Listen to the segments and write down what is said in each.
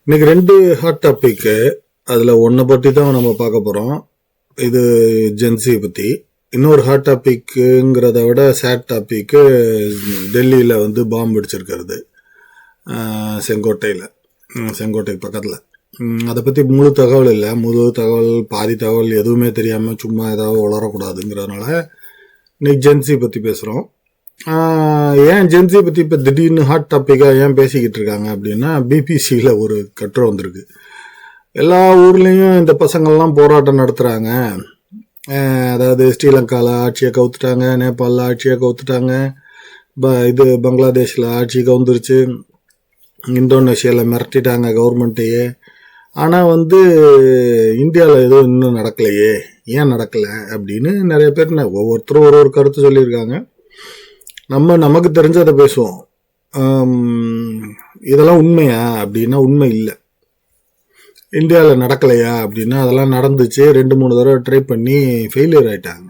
இன்னைக்கு 2 ஹாட் டாபிக்கு. அதில் ஒன்றை பற்றி தான் நம்ம பார்க்க போகிறோம். இது ஜென்சி பற்றி. இன்னொரு ஹாட் டாபிக்குங்கிறத விட சேட் டாபிக்கு டெல்லியில் வந்து பாம்பு வெடிச்சிருக்கிறது, செங்கோட்டை பக்கத்தில். அதை பற்றி முழு தகவல் இல்லை, பாதி தகவல் எதுவுமே தெரியாமல் சும்மா ஏதாவது வளரக்கூடாதுங்கிறதுனால இன்னைக்கு ஜென்சி பற்றி பேசுகிறோம். ஏன் ஜென்சி பற்றி இப்போ திடீர்னு ஹாட் டாப்பிக்காக ஏன் பேசிக்கிட்டு இருக்காங்க அப்படின்னா, பிபிசியில் ஒரு கட்டுரை வந்திருக்கு. எல்லா ஊர்லேயும் இந்த பசங்கள்லாம் போராட்டம் நடத்துகிறாங்க. அதாவது ஸ்ரீலங்காவில் ஆட்சியை கவுத்துட்டாங்க, நேபாளில் ஆட்சியை கவுத்துட்டாங்க, பங்களாதேஷில் ஆட்சி கவுந்துருச்சு, இந்தோனேஷியாவில் மிரட்டிட்டாங்க கவர்மெண்ட்டையே. ஆனால் வந்து இந்தியாவில் எதுவும் இன்னும் நடக்கலையே, ஏன் நடக்கலை அப்படின்னு நிறைய பேர் ஒவ்வொருத்தரும் ஒரு கருத்து சொல்லியிருக்காங்க. நமக்கு தெரிஞ்சதை பேசுவோம். இதெல்லாம் உண்மையா அப்படின்னா உண்மை இல்லை. இந்தியாவில் நடக்கலையா அப்படின்னா அதெல்லாம் நடந்துச்சு. 2-3 தடவை ட்ரை பண்ணி ஃபெயிலியர் ஆகிட்டாங்க.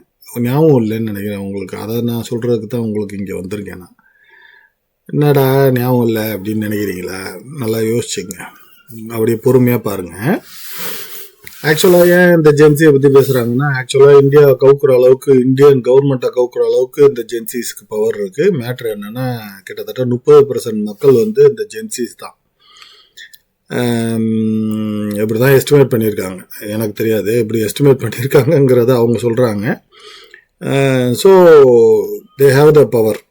ஞாபகம் இல்லைன்னு நினைக்கிறேன் உங்களுக்கு. அதை நான் சொல்கிறதுக்கு தான் உங்களுக்கு இங்கே வந்திருக்கேன். நான் என்னடா ஞாபகம் இல்லை அப்படின்னு நினைக்கிறீங்களா? நல்லா யோசிச்சுங்க, அப்படியே பொறுமையாக பாருங்கள். ஆக்சுவலாக ஏன் இந்த ஜென்சியை பற்றி பேசுகிறாங்கன்னா, ஆக்சுவலாக இந்தியாவை கவுக்குற அளவுக்கு, இந்தியன் கவர்மெண்ட்டை கவுக்குற அளவுக்கு இந்த ஜென்சிஸ்க்கு பவர் இருக்குது. மேட்ரு என்னென்னா, கிட்டத்தட்ட 30% மக்கள் வந்து இந்த ஜென்சிஸ் தான். எப்படி தான் எஸ்டிமேட் பண்ணியிருக்காங்க எனக்கு தெரியாது, எப்படி எஸ்டிமேட் பண்ணியிருக்காங்கங்கிறத அவங்க சொல்கிறாங்க. So they have the power.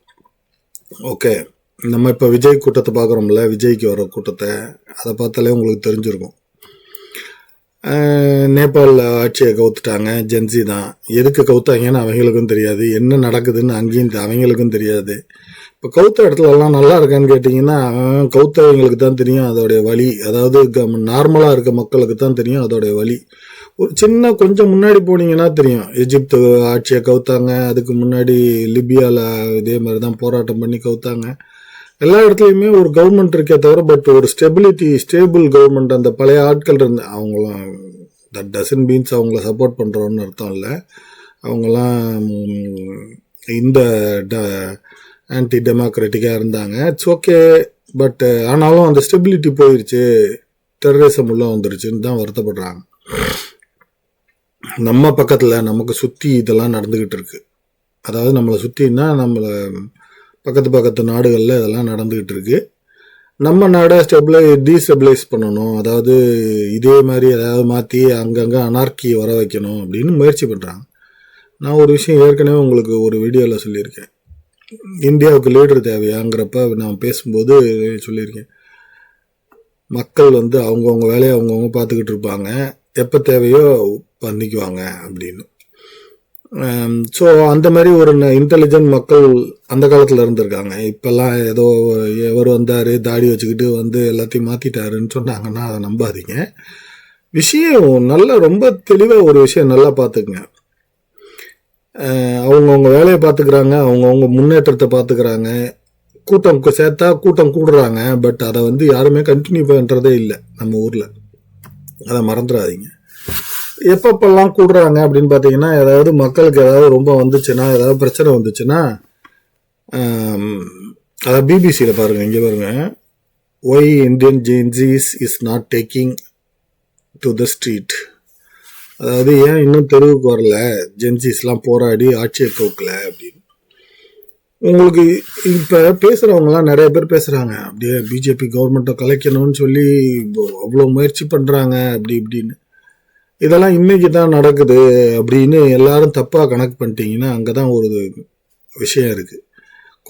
Okay, நம்ம இப்போ விஜய் கூட்டத்தை பார்க்குறோம்ல, விஜய்க்கு வர கூட்டத்தை, அதை பார்த்தாலே உங்களுக்கு தெரிஞ்சிருக்கும். நேபாளில் ஆட்சியை கவுத்துட்டாங்க, ஜென்சி தான். எதுக்கு கவுத்தாங்கன்னு அவங்களுக்கும் தெரியாது, என்ன நடக்குதுன்னு அங்கேயும் அவங்களுக்கும் தெரியாது. இப்போ கவுத்த இடத்துலலாம் நல்லா இருக்கான்னு கேட்டிங்கன்னா, கவுத்தவங்களுக்கு தான் தெரியும் அதோடைய வலி. அதாவது நார்மலாக இருக்க மக்களுக்கு தான் தெரியும் அதோடைய வலி. ஒரு சின்ன கொஞ்சம் முன்னாடி போனீங்கன்னா தெரியும். எஜிப்து ஆட்சியை கவுத்தாங்க, அதுக்கு முன்னாடி லிபியாவில் இதே மாதிரி தான் போராட்டம் பண்ணி கவுத்தாங்க. எல்லா இடத்துலையுமே ஒரு கவர்மெண்ட் இருக்கே தவிர, பட் ஒரு ஸ்டேபிள் கவர்மெண்ட் அந்த பழைய ஆட்கள் இருந்து, அவங்களாம் தட் டசன் மீன்ஸ் அவங்கள சப்போர்ட் பண்ணுறோன்னு அர்த்தம் இல்லை. அவங்களாம் இந்த ஆன்டி டெமோக்ராட்டிக்காக இருந்தாங்க. இட்ஸ் ஓகே, பட் ஆனாலும் அந்த ஸ்டெபிலிட்டி போயிடுச்சு, டெரரிசம் உள்ள வந்துருச்சுன்னு தான் வருத்தப்படுறாங்க. நம்ம பக்கத்தில் நமக்கு சுற்றி இதெல்லாம் நடந்துக்கிட்டு இருக்கு. அதாவது நம்மளை சுற்றின்னா நம்மளை பக்கத்து நாடுகளில் இதெல்லாம் நடந்துக்கிட்டு இருக்கு. நம்ம நாடை டீஸ்டெபிளைஸ் பண்ணணும், அதாவது இதே மாதிரி ஏதாவது மாற்றி அங்கங்கே அனார்கி வர வைக்கணும் அப்படின்னு முயற்சி பண்ணுறாங்க. நான் ஒரு விஷயம் ஏற்கனவே உங்களுக்கு ஒரு வீடியோவில் சொல்லியிருக்கேன். இந்தியாவுக்கு லீடர் தேவையாங்கிறப்ப நான் பேசும்போது சொல்லியிருக்கேன். மக்கள் வந்து அவங்கவுங்க வேலையை அவங்கவுங்க பார்த்துக்கிட்டு இருப்பாங்க, எப்போ தேவையோ பண்ணிக்குவாங்க அப்படின்னு. ஸோ அந்த மாதிரி ஒரு இன்டெலிஜென்ட் மக்கள் அந்த காலத்தில் இருந்திருக்காங்க. இப்போல்லாம் ஏதோ எவர் வந்தார் தாடி வச்சுக்கிட்டு வந்து எல்லாத்தையும் மாற்றிட்டாருன்னு சொன்னாங்கன்னா அதை நம்பாதீங்க. விஷயம் நல்லா ரொம்ப தெளிவாக ஒரு விஷயம் நல்லா பார்த்துக்குங்க. அவங்கவுங்க வேலையை பார்த்துக்கிறாங்க, அவங்கவுங்க முன்னேற்றத்தை பார்த்துக்கிறாங்க, கூட்டம் சேர்த்தா கூட்டம் கூடுறாங்க. பட் அதை வந்து யாருமே கண்டினியூ பண்ணுறதே இல்லை நம்ம ஊரில், அதை மறந்துடாதீங்க. எப்பப்பெல்லாம் கூடுறாங்க அப்படின்னு பார்த்தீங்கன்னா, ஏதாவது மக்களுக்கு ஏதாவது ரொம்ப வந்துச்சுன்னா, ஏதாவது பிரச்சனை வந்துச்சுன்னா, அதாவது பிபிசியில் பாருங்கள், இங்கே பாருங்கள், why Indian Gen Zs is not taking to the street. அதாவது ஏன் இன்னும் தெருவுக்கு வரல ஜென்சிஸ்லாம் போராடி ஆட்சியை கவுக்கல அப்படின்னு. உங்களுக்கு இப்போ பேசுகிறவங்களாம் நிறைய பேர் பேசுகிறாங்க, அப்படியே பிஜேபி கவர்மெண்ட்டை கலைக்கணும்னு சொல்லி அவ்வளோ முயற்சி பண்ணுறாங்க அப்படி இப்படின்னு. இதெல்லாம் இன்னைக்கு தான் நடக்குது அப்படின்னு எல்லாரும் தப்பாக கணக்கு பண்ணிட்டீங்கன்னா அங்கே தான் ஒரு விஷயம் இருக்குது.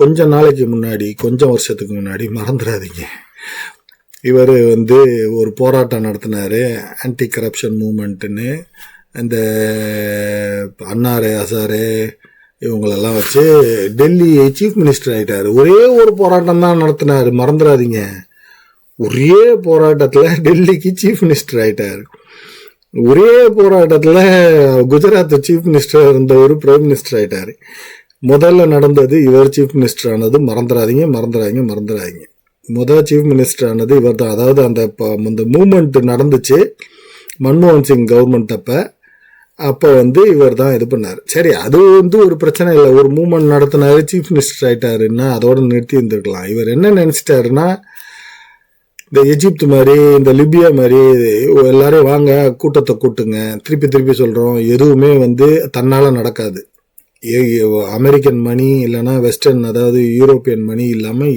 கொஞ்சம் நாளைக்கு முன்னாடி, கொஞ்சம் வருஷத்துக்கு முன்னாடி, மறந்துடாதீங்க, இவர் வந்து ஒரு போராட்டம் நடத்தினார், ஆன்டி கரப்ஷன் மூமெண்ட்டுன்னு. இந்த அன்னாரே அசாரே இவங்களெல்லாம் வச்சு டெல்லி சீஃப் மினிஸ்டர் ஆகிட்டார். ஒரே ஒரு போராட்டம் தான் நடத்தினார், மறந்துடாதீங்க. ஒரே போராட்டத்தில் டெல்லிக்கு சீஃப் மினிஸ்டர் ஆகிட்டார். ஒரே போராட்டத்தில் குஜராத் சீஃப் மினிஸ்டர் இருந்தவர் பிரைம் மினிஸ்டர் ஆகிட்டார். முதல்ல நடந்தது இவர் சீஃப் மினிஸ்டர் ஆனது, மறந்துடாதீங்க. முதல் சீஃப் மினிஸ்டர் ஆனது இவர் தான். அதாவது அந்த மூமெண்ட் நடந்துச்சு மன்மோகன் சிங் கவர்மெண்ட் அப்போ வந்து இவர் தான் இது பண்ணார். சரி, அது வந்து ஒரு பிரச்சனை இல்லை, ஒரு மூமெண்ட் நடத்தினாரு, சீஃப் மினிஸ்டர் ஆகிட்டாருன்னா அதோட நிறுத்தி இருந்திருக்கலாம். இவர் என்ன நினச்சிட்டாருன்னா, இந்த எஜிப்து மாதிரி, இந்த லிபியா மாதிரி எல்லாரும் வாங்க கூட்டத்தை கூட்டுங்க. திருப்பி திருப்பி சொல்கிறோம், எதுவுமே வந்து தன்னால் நடக்காது. அமெரிக்கன் மணி இல்லைன்னா வெஸ்டர்ன், அதாவது யூரோப்பியன் மணி இல்லாமல்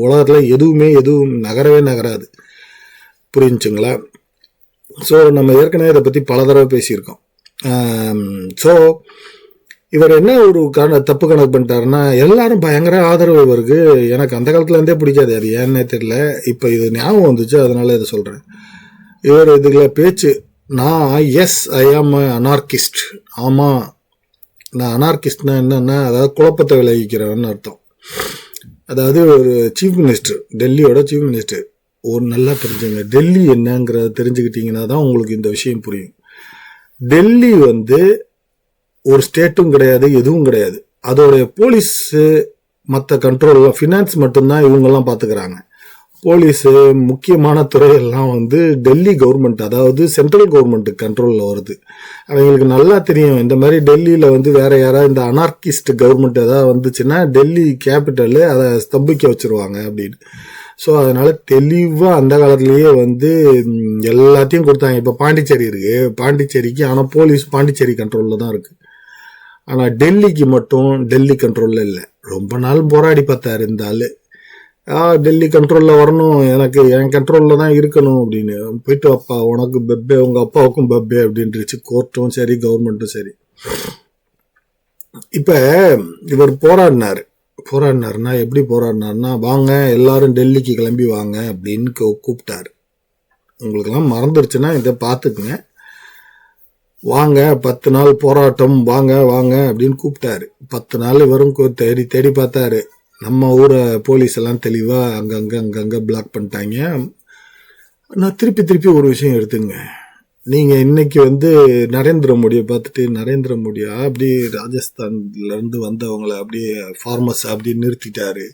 உலகத்தில் எதுவும் நகரவே நகராது. புரிஞ்சுங்களா? ஸோ நம்ம ஏற்கனவே இதை பற்றி பல தடவை பேசியிருக்கோம். ஸோ இவர் என்ன ஒரு தப்பு கணக்கு பண்ணிட்டாருன்னா, எல்லாரும் பயங்கர ஆதரவு இவருக்கு. எனக்கு அந்த காலத்துலேருந்தே பிடிக்காது, அது ஏன்னே தெரியல. இப்போ இது ஞாபகம் வந்துச்சு, அதனால இதை சொல்கிறேன். இவர் இதுல பேச்சு, நான் ஐ ஆம் அனார்கிஸ்ட். ஆமாம், நான் அனார்கிஸ்ட்னா என்னன்னா, அதாவது குழப்பத்தை விளைவிக்கிறவன்னு அர்த்தம். அதாவது ஒரு சீஃப் மினிஸ்டர், டெல்லியோட சீஃப் மினிஸ்டர். ஒரு நல்லா தெரிஞ்சுங்க, டெல்லி என்னங்கிறத தெரிஞ்சுக்கிட்டீங்கன்னா தான் உங்களுக்கு இந்த விஷயம் புரியும். டெல்லி வந்து ஒரு ஸ்டேட்டும் கிடையாது, எதுவும் கிடையாது. அதோடைய போலீஸு மற்ற கண்ட்ரோல்லாம், ஃபினான்ஸ் மட்டும்தான் இவங்கெல்லாம் பார்த்துக்கிறாங்க. போலீஸு முக்கியமான துறையெல்லாம் வந்து டெல்லி கவர்மெண்ட், அதாவது சென்ட்ரல் கவர்மெண்ட் கண்ட்ரோலில் வருது. அவங்களுக்கு நல்லா தெரியும், இந்த மாதிரி டெல்லியில் வந்து வேற யாராவது இந்த அனார்கிஸ்ட் கவர்மெண்ட் ஏதாவது வந்துச்சுன்னா டெல்லி கேபிட்டலு அதை ஸ்தம்பிக்க வச்சுருவாங்க அப்படின்னு. ஸோ அதனால் தெளிவாக அந்த காலத்துலேயே வந்து எல்லாத்தையும் கொடுத்தாங்க. இப்போ பாண்டிச்சேரி இருக்குது, பாண்டிச்சேரிக்கு ஆனால் போலீஸ் பாண்டிச்சேரி கண்ட்ரோலில் தான் இருக்குது. ஆனால் டெல்லிக்கு மட்டும் டெல்லி கண்ட்ரோலில் இல்லை. ரொம்ப நாள் போராடி பார்த்தாரு இந்த ஆள், டெல்லி கண்ட்ரோலில் வரணும், எனக்கு என் கண்ட்ரோலில் தான் இருக்கணும் அப்படின்னு. போயிட்டு அப்பா உனக்கு பெப்பே, உங்கள் அப்பாவுக்கும் பெப்பே அப்படின்ட்டுருச்சு கோர்ட்டும் சரி கவர்மெண்ட்டும் சரி. இப்போ இவர் போராடினாருன்னா எப்படி போராடினாருன்னா, வாங்க எல்லாரும் டெல்லிக்கு கிளம்பி வாங்க அப்படின்னு கூப்பிட்டாரு. உங்களுக்கெல்லாம் மறந்துருச்சுன்னா இதை பார்த்துக்குங்க. வாங்க 10 நாள் போராட்டம், வாங்க வாங்க அப்படின்னு கூப்பிட்டாரு. 10 நாள் இவரும் தேடி தேடி பார்த்தாரு. நம்ம ஊரை போலீஸ் எல்லாம் தெளிவாக அங்கங்கே பிளாக் பண்ணிட்டாங்க. நான் திருப்பி ஒரு விஷயம் எடுத்துங்க. நீங்கள் இன்னைக்கு வந்து நரேந்திர மோடியை பார்த்துட்டு, நரேந்திர மோடியா அப்படி ராஜஸ்தான்லேருந்து வந்தவங்களை அப்படியே ஃபார்மர்ஸ் அப்படி நிறுத்திட்டாரு,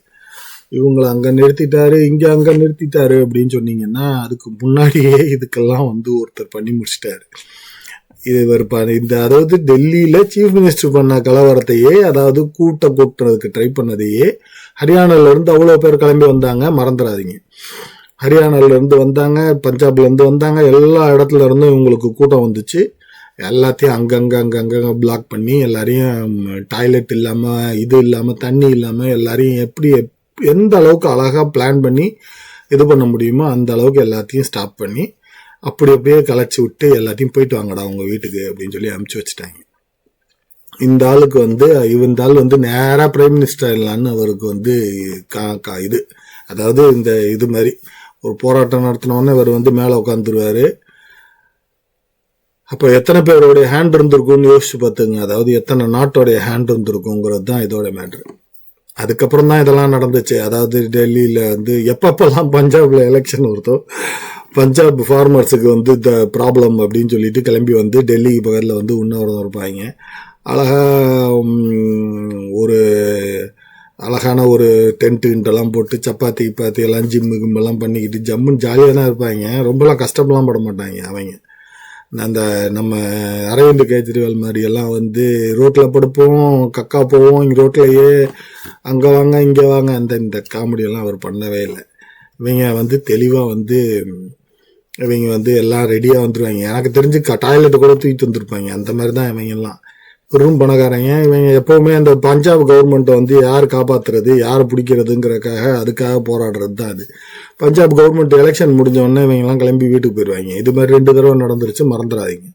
இவங்களை அங்கே நிறுத்திட்டாரு, இங்கே அங்கே நிறுத்திட்டாரு அப்படின்னு சொன்னீங்கன்னா, அதுக்கு முன்னாடியே இதுக்கெல்லாம் வந்து ஒருத்தர் பண்ணி முடிச்சிட்டாரு. இந்த அதாவது டெல்லியில சீஃப் மினிஸ்டர் பண்ண கலவரத்தையே, அதாவது கூட்டுறதுக்கு ட்ரை பண்ணதையே, ஹரியானால இருந்து அவ்வளோ பேர் கிளம்பி வந்தாங்க, மறந்துடாதீங்க. ஹரியானால இருந்து வந்தாங்க, பஞ்சாப்ல இருந்து வந்தாங்க, எல்லா இடத்துல இருந்தும் இவங்களுக்கு கூட்டம் வந்துச்சு. எல்லாத்தையும் அங்கங்க பிளாக் பண்ணி, எல்லாரையும் டாய்லெட் இல்லாம, இது இல்லாம, தண்ணி இல்லாம, எல்லாரையும் எப்படி எந்த அளவுக்கு அழகா பிளான் பண்ணி இது பண்ண முடியுமோ அந்த அளவுக்கு எல்லாத்தையும் ஸ்டாப் பண்ணி அப்படியே கலைச்சி விட்டு எல்லாத்தையும் போயிட்டு வாங்கடா உங்க வீட்டுக்கு அப்படின்னு சொல்லி அனுப்பிச்சு வச்சுட்டாங்க. இந்த ஆளுக்கு வந்து இந்த ஆள் வந்து நேராக பிரைம் மினிஸ்டர் இல்லைன்னு அவருக்கு வந்து இது, அதாவது இந்த இது மாதிரி ஒரு போராட்டம் நடத்தினோடனே இவர் வந்து மேலே உட்காந்துருவாரு. அப்போ எத்தனை பேருடைய ஹேண்ட் இருந்திருக்கும்னு யோசிச்சு பார்த்துங்க. அதாவது எத்தனை நாட்டோடைய ஹேண்ட் இருந்திருக்குங்கிறது தான் இதோட மேட்ரு. அதுக்கப்புறம் தான் இதெல்லாம் நடந்துச்சு. அதாவது டெல்லியில் வந்து எப்பப்பெல்லாம் பஞ்சாப்ல எலெக்ஷன் வருதோ, பஞ்சாப் ஃபார்மர்ஸுக்கு வந்து இந்த ப்ராப்ளம் அப்படின்னு சொல்லிட்டு கிளம்பி வந்து டெல்லிக்கு பக்கத்தில் வந்து உண்ணாவிரதம் இருப்பாங்க. அழகான ஒரு டென்ட்டுலாம் போட்டு சப்பாத்தி எல்லாம் ஜிம்முலாம் பண்ணிக்கிட்டு ஜம்முன்னு ஜாலியாக தான் இருப்பாங்க. ரொம்பலாம் கஷ்டப்படலாம் பட மாட்டாங்க அவங்க. அந்த நம்ம அரவிந்த் கெஜ்ரிவால் மாதிரி எல்லாம் வந்து ரோட்டில் படுப்போம், கக்கா போவோம், இங்கே ரோட்லையே அங்கே வாங்க இங்கே வாங்க, இந்த காமெடியெல்லாம் அவர் பண்ணவே இல்லை. இவங்க வந்து தெளிவாக வந்து இவங்க வந்து எல்லாம் ரெடியாக வந்துடுவாங்க. எனக்கு தெரிஞ்சு டாய்லெட்டை கூட தூக்கிட்டு வந்துருப்பாங்க. அந்த மாதிரி தான் இவங்கெல்லாம் பெரும் பணக்காரங்க. இவங்க எப்போவுமே அந்த பஞ்சாப் கவர்மெண்ட்டை வந்து யார் காப்பாற்றுறது, யார் பிடிக்கிறதுங்கிறக்காக அதுக்காக போராடுறது தான் அது. பஞ்சாப் கவர்மெண்ட் எலெக்ஷன் முடிஞ்சோடனே இவங்கெல்லாம் கிளம்பி வீட்டுக்கு போயிடுவாங்க. இது மாதிரி 2 தடவை நடந்துருச்சு, மறந்துடாதீங்க.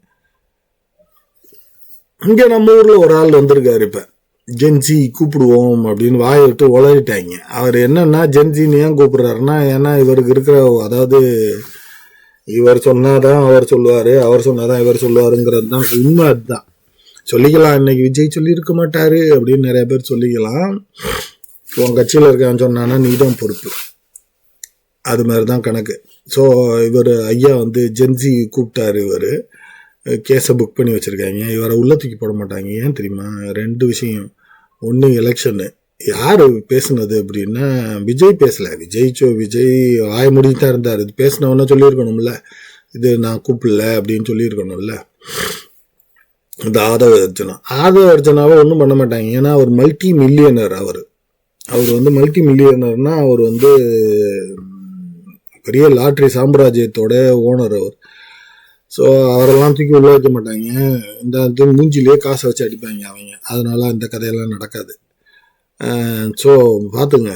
இங்கே நம்ம ஊரில் ஒரு ஆள் வந்திருக்காரு. இப்போ ஜென்சி கூப்பிடுவோம் அப்படின்னு வாயை விட்டு உளறிட்டாங்க. அவர் என்னன்னா ஜென்சின்னு ஏன் கூப்பிடுறாருன்னா, ஏன்னா இவருக்கு இருக்கிற, அதாவது இவர் சொன்னாதான் அவர் சொல்லுவார், அவர் சொன்னாதான் இவர் சொல்லுவாருங்கிறது தான் உண்மை. அதுதான் சொல்லிக்கலாம். இன்னைக்கு விஜய் சொல்லியிருக்க மாட்டாரு அப்படின்னு நிறைய பேர் சொல்லிக்கலாம். உன் கட்சியில் இருக்கான்னு சொன்னான்னா நீ தான் பொறுப்பு, அது மாதிரி தான் கணக்கு. ஸோ இவர் ஐயா வந்து ஜென்சி கூப்பிட்டாரு. இவர் கேஸை புக் பண்ணி வச்சுருக்காங்க. இவரை உள்ள தூக்கி போட மாட்டாங்க. ஏன் தெரியுமா? 2 விஷயம். ஒன்று எலெக்ஷனு. யார் பேசுனது அப்படின்னா விஜய் பேசலை. விஜய் வாய முடிஞ்சு தான் இருந்தார். இது பேசினவொன்னே சொல்லியிருக்கணும்ல, இது நான் கூப்பிடல அப்படின்னு சொல்லியிருக்கணும்ல. இந்த ஆதவ அர்ஜுனாவை ஒன்றும் பண்ண மாட்டாங்க. ஏன்னா அவர் மல்டி மில்லியனர். அவர் வந்து மல்டி மில்லியனர்னா அவர் வந்து பெரிய லாட்ரி சாம்ராஜ்யத்தோட ஓனர் அவர். ஸோ அவரெல்லாம் தூக்கி உள்ள வைக்க மாட்டாங்க, இந்த மூஞ்சிலேயே காசை வச்சு அடிப்பாங்க அவங்க. அதனால அந்த கதையெல்லாம் நடக்காது. ஸோ பார்த்துங்க,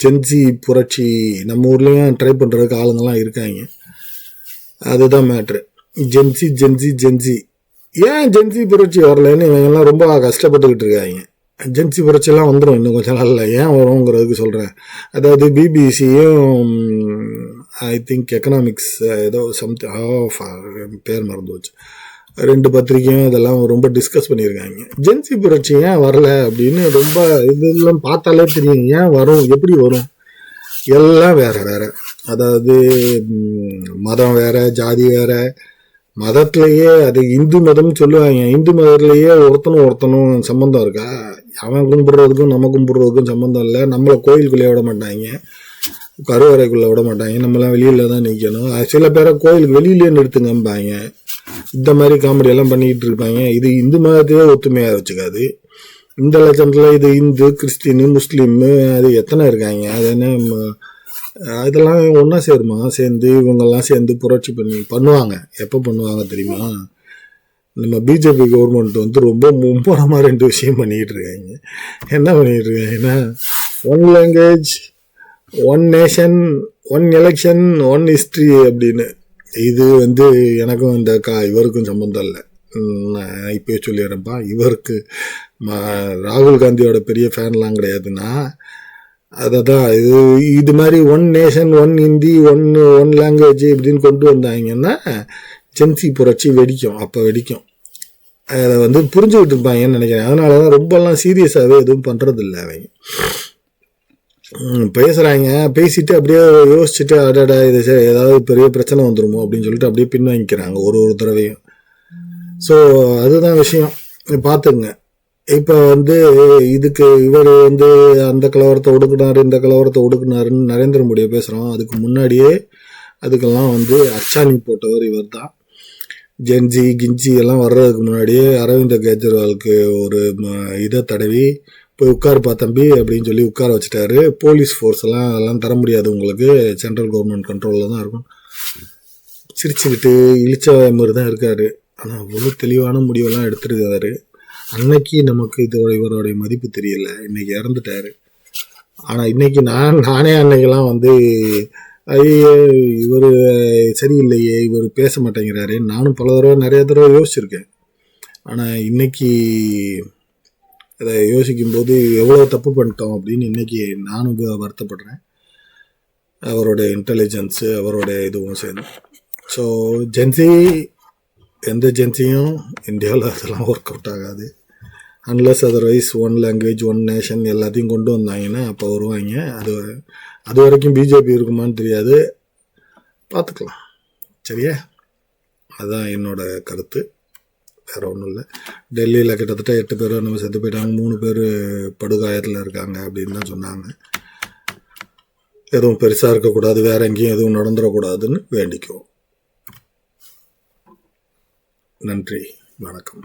ஜென்சி புரட்சி நம்ம ஊர்லேயும் ட்ரை பண்ணுறதுக்கு ஆளுங்கள்லாம் இருக்காங்க. அதுதான் மேட்ரு. ஜென்சி ஏன் ஜென்சி புரட்சி வரலன்னு இவங்கெல்லாம் ரொம்ப கஷ்டப்பட்டுக்கிட்டு இருக்காங்க. ஜென்சி புரட்சியெல்லாம் வந்துடும் இன்னும் கொஞ்சம் நாளில். ஏன் வருங்கிறதுக்கு சொல்கிறேன். அதாவது பிபிசியும் ஐ திங்க் எக்கனாமிக்ஸ் ஏதோ சம்திங் பேர் மறந்து வச்சு 2 பத்திரிக்கையும் இதெல்லாம் ரொம்ப டிஸ்கஸ் பண்ணியிருக்காங்க. ஜென்சி புரட்சி ஏன் வரல அப்படின்னு ரொம்ப இதெல்லாம் பார்த்தாலே தெரியும் ஏன் வரும், எப்படி வரும். எல்லாம் வேற. அதாவது மதம் வேற, ஜாதி வேற. மதத்திலேயே அது இந்து மதம்னு சொல்லுவாங்க. இந்து மதத்திலேயே ஒருத்தனும் சம்மந்தம் இருக்கா? அவன் கும்பிடுறதுக்கும் நம்ம கும்பிடுறதுக்கும் சம்மந்தம் இல்லை. நம்மளை கோயிலுக்குள்ளே விட மாட்டாங்க, கருவறைக்குள்ளே விட மாட்டாங்க. நம்மளாம் வெளியில தான் நிற்கணும். சில பேரை கோயிலுக்கு வெளியிலே நிறுத்துங்கம்பாங்க. இந்த மாதிரி காமெடியெல்லாம் பண்ணிக்கிட்டு இருப்பாங்க. இது இந்து மதத்தையே ஒத்துமையாக வச்சுக்காது. இந்த லட்சத்தில் இது இந்து, கிறிஸ்டின், முஸ்லீமு அது எத்தனை இருக்காங்க. அது என்ன இதெல்லாம் ஒன்றா சேருமா? சேர்ந்து இவங்கெல்லாம் சேர்ந்து புரட்சி பண்ணுவாங்க. எப்போ பண்ணுவாங்க தெரியுமா? நம்ம பிஜேபி கவர்மெண்ட் வந்து ரொம்ப மும்முரமாக 2 விஷயம் பண்ணிக்கிட்டு இருக்காங்க. என்ன பண்ணிக்கிட்டு இருக்காங்கன்னா, 1 லாங்குவேஜ் 1 நேஷன் 1 எலெக்ஷன் 1 ஹிஸ்ட்ரி அப்படின்னு. இது வந்து எனக்கும் இந்த இவருக்கும் சம்மந்தம் இல்லை. நான் இப்போயே சொல்லிடுறேன்ப்பா, இவருக்கு ராகுல் காந்தியோட பெரிய ஃபேன்லாம் கிடையாதுன்னா அதான் இது மாதிரி 1 நேஷன் 1 ஹிந்தி 1 லாங்குவேஜ் இப்படின்னு கொண்டு வந்தாங்கன்னா ஜென்சி புரட்சி வெடிக்கும். அப்போ வெடிக்கும். அதை வந்து புரிஞ்சுக்கிட்டு இருப்பாங்கன்னு நினைக்கிறேன். அதனால தான் ரொம்பலாம் சீரியஸாகவே எதுவும் பண்ணுறதில்ல. அவங்க பேசுகிறாங்க, பேசிட்டு அப்படியே யோசிச்சுட்டு அடடா இது ஏதாவது பெரிய பிரச்சனை வந்துடுமோ அப்படின்னு சொல்லிட்டு அப்படியே பின்வாங்கிக்கிறாங்க ஒரு தடவையும். ஸோ அதுதான் விஷயம். பார்த்துங்க, இப்போ வந்து இதுக்கு இவர் வந்து அந்த கலவரத்தை ஒடுக்குனாரு, இந்த கலவரத்தை ஒடுக்குனாருன்னு நரேந்திர மோடியை பேசுகிறோம். அதுக்கு முன்னாடியே அதுக்கெல்லாம் வந்து அச்சாணி போட்டவர் இவர் தான். ஜென்ஜி கிஞ்சி எல்லாம் வர்றதுக்கு முன்னாடியே அரவிந்த் கெஜ்ரிவாலுக்கு ஒரு இதை தடவி போய் உட்காருப்பா தம்பி அப்படின்னு சொல்லி உட்கார வச்சுட்டாரு. போலீஸ் ஃபோர்ஸ் எல்லாம் தர முடியாது உங்களுக்கு, சென்ட்ரல் கவர்மெண்ட் கண்ட்ரோலில் தான் இருக்கும். சிரிச்சுக்கிட்டு இழிச்ச மாதிரி தான் இருக்காரு. ஆனால் அவ்வளோ தெளிவான முடிவெல்லாம் எடுத்துருக்காரு. அன்னைக்கு நமக்கு இவருடைய மதிப்பு தெரியல, இன்னைக்கு இறந்துட்டாரு. ஆனால் இன்னைக்கு நானே அன்னைக்கெல்லாம் வந்து ஐயோ இவர் சரியில்லையே, இவர் பேச மாட்டேங்கிறாரு, நானும் நிறைய தடவை யோசிச்சிருக்கேன். ஆனால் இன்னைக்கு அதை யோசிக்கும்போது எவ்வளோ தப்பு பண்ணிட்டோம் அப்படின்னு இன்னைக்கு நானும் வருத்தப்படுறேன். அவரோட இன்டெலிஜென்ஸு அவரோட இதுவும் சேர்ந்து. ஸோ எந்த ஜென்சியும் இந்தியாவில் அதெல்லாம் ஒர்க் அவுட் ஆகாது. அன்லஸ் அதர்வைஸ் 1 லாங்குவேஜ் 1 நேஷன் எல்லாத்தையும் கொண்டு வந்தாங்கன்னா அப்போ வருவாங்க. அது வரைக்கும் பிஜேபி இருக்குமான்னு தெரியாது, பார்த்துக்கலாம். சரியா? அதுதான் என்னோட கருத்து, வேறு ஒன்றும் இல்லை. டெல்லியில் கிட்டத்தட்ட 8 பேர் நம்ம செத்து போயிட்டாங்க, 3 பேர் படுகாயத்தில் இருக்காங்க அப்படின்னு தான் சொன்னாங்க. எதுவும் பெருசாக இருக்கக்கூடாது, வேற எங்கேயும் எதுவும் நடந்துடக்கூடாதுன்னு வேண்டிக்குவோம். நன்றி, வணக்கம்.